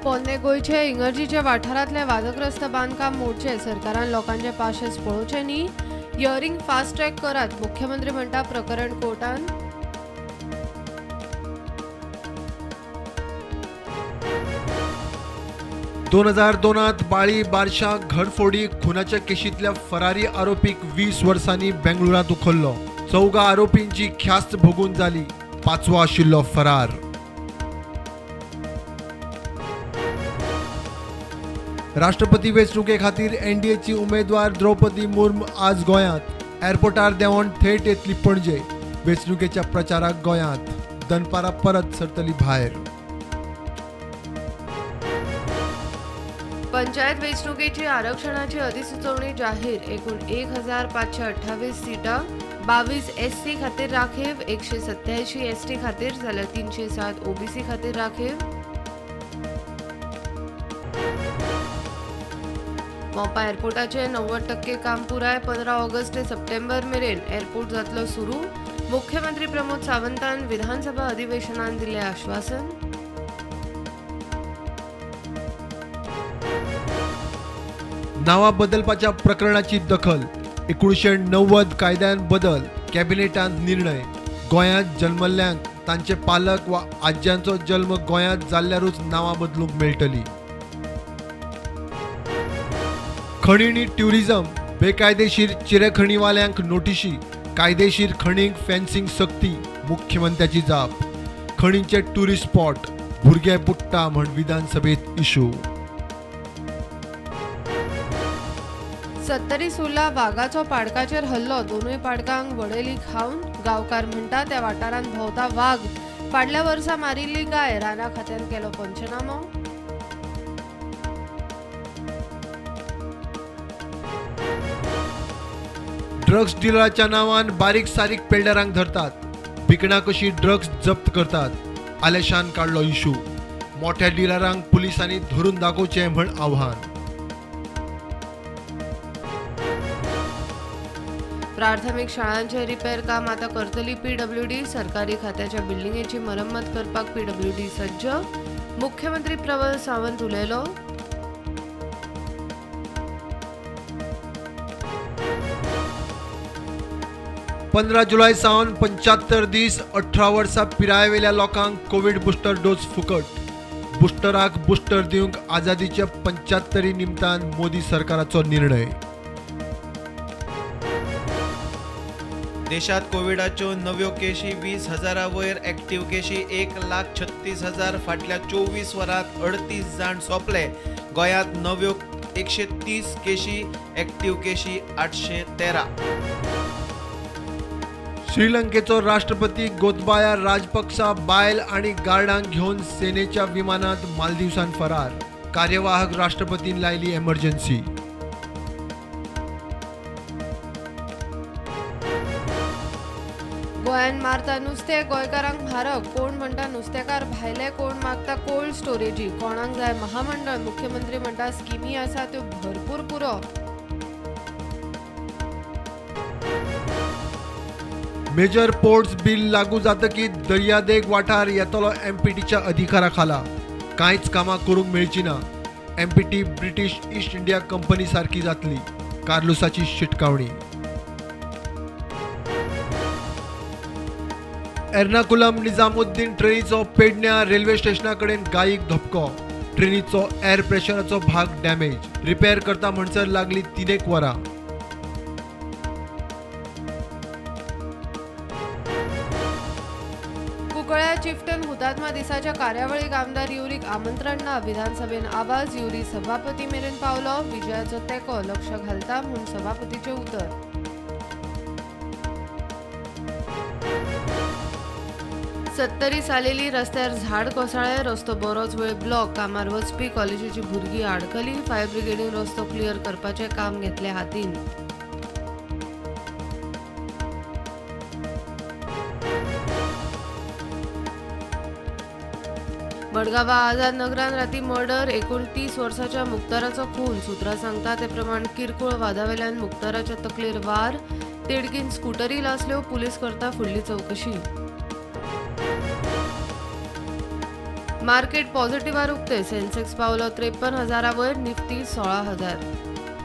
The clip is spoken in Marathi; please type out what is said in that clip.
पोन्ने गोयचे इंगर्जीच्या वाठारांतले वादग्रस्त बांदकाम मोडचे सरकारान लोकांचे पाशेच पळोवचे न्ही. हियरिंग फास्ट ट्रॅक करात मुख्यमंत्री म्हणटा. प्रकरण कोर्टान. दोन 2002 बाळी बारशा घरफोडी खुनाच्या केशीतल्या फरारी आरोपीक 20 वर्सांनी बेंगळुरात उखल्लो. 14 आरोपींची ख्यास्त भोगून जाली. 5वो आशिल्लो फरार. राष्ट्रपती वेंचणुके खातीर एनडीएची उमेदवार द्रौपदी मुर्मू आज गोंयांत. एअरपोर्टार देंवोन थेट येतली पणजे. वेंचणुकेच्या प्रचाराक गोंयांत. दनपारां परत सरतली भायर. पंचायत वेंचणुकेची आरक्षणाची अधिसुचोवणी जाहीर. एकूण 1528 सिटां. 22 एससी खातीर राखीव, 187 एसटी खातीर जाल्यार 307 ओबीसी खातीर राखीव. मोपा एअरपोर्टाचे 90% काम पुराय. 15 ऑगस्ट ते सप्टेंबर मेरेन एअरपोर्ट जातलो सुरू. मुख्यमंत्री प्रमोद सावंतान विधानसभा अधिवेशनात दिले आश्वासन. नावा बदलपाच्या प्रकरणाची दखल. 1990 कायद्यान बदल. कॅबिनेटांत निर्णय. गोंयांत जल्मल्ल्यांक तांचे पालक वा आज्यांचो जल्म गोंयांत जाल्ल्यारूच नावां बदलूंक मेळटली. खणी आनी ट्युरिझम. बेकायदेशीर चिरेखणीवाल्यांक नोटीशी. कायदेशीर खणींक फेन्सिंग सक्ती. मुख्यमंत्र्याची जाप. खणींचे टुरिस्ट स्पॉट. भुरगे बुडटा म्हण विधानसभेत इशू. 70 सुर्ला वाघाचो पाडकाचेर हल्लो. दोनूय पाडकांक वडयली खावन. गांवकार म्हणटा त्या वाठारांत भोंवता वाघ. फाटल्या वर्सा मारिल्ली गाय. राना खात्यान केलो पंचनामो. ड्रग्स डिलराच्या नावान बारीक सारीक पेल्डरांक धरतात. भिकणा कशी ड्रग्स जप्त करतात. आलेशान काडलो इशू. मोठ्या डिलरांक पुलिसांनी धरून दाखोवचें म्हण आव्हान. प्राथमीक शाळांचे रिपेर काम आता करतली पीडब्ल्यूडी. सरकारी खात्याच्या बिल्डिंगेची मरम्मत करपाक पीडब्ल्यूडी सज्ज. मुख्यमंत्री प्रमोद सावंत उलयलो. पंदरा जुलै सावन 75 दीस 18 वर्सां पिरायेवेल्या लोकांक कोविड बुस्टर डोस फुकट. बुस्टराक बुस्टर दिवंक आझादीच्या 75 निमतान मोदी सरकाराचो निर्णय. देशात कोविडाच्यो नव्यो केशी 20,000 वयर. एक्टिव्ह केशी 1,36,000. फाटल्या 24 वरांत 38 जाण सोंपले. गोंयांत नव्यो 130 केशी. एक्टिव्ह केशी 813. श्रीलंकेचो राष्ट्रपती गोतबाया राजपक्षा बायल आणि गार्डांक घेवन सेनेच्या विमानात मालदीवसान फरार. कार्यवाहक राष्ट्रपतीन लायली एमर्जन्सी. गोंयांत मारता नुस्तें. गोंयकारांक म्हारग. कोण म्हणटा नुस्तेकार भायले. कोण मागता कोल्ड स्टोरेजी. कोणाक जाय महामंडळ. मुख्यमंत्री म्हणटा स्किमी आसा त्यो भरपूर पुरो. मेजर पोर्ट्स बिल लागू जातकीच दर्यादेग वाठार येतलो एमपीटीच्या अधिकारा खाला. कांयच कामां करूंक मेळची ना. Empty British east India company सारकी जातली. कार्लोसाची शिटकावणी. एर्नाकुलम निजामुद्दीन ट्रेनीचो पेडण्यां रेल्वे स्टेशना कडेन गायीक धपको. ट्रेनीचो एअर प्रेशराचो भाग डॅमेज. रिपेर करता म्हणसर लागली 3 वरां. कुंकळ्या चिफ्टन हुतात्मा दिसाच्या कार्यावळीक आमदार युरीक आमंत्रण ना. विधानसभेन आवाज. युरी सभापती मेरेन पावलो. विजयाचो तेंको लक्ष घालता म्हूण सभापतीचें उतर. सत्तरी सालेली रस्त्यार झाड कोसळ्ळे. रस्तो बरोच वेळ ब्लॉक. कामार वचपी कॉलेजीची भुरगीं आडकली. फायर ब्रिगेडीन रस्तो क्लियर करपाचें काम घेतले हातीन. मडगांवा आझाद नगरान राती मर्डर. एकूण 30 वर्साच्या मुक्ताराचो खून. सुत्रां सांगता ते प्रमाण किरकोळ वादावेल्यान मुक्ताराच्या तकलेर वार. तिडकीन स्कूटरी लासल्यो. पुलीस करता फुडली चवकशी. मार्केट पॉझिटिव्हार उक्ते सेन्सेक्स पावलो 53,000 वयर, निफ्टी 16,000.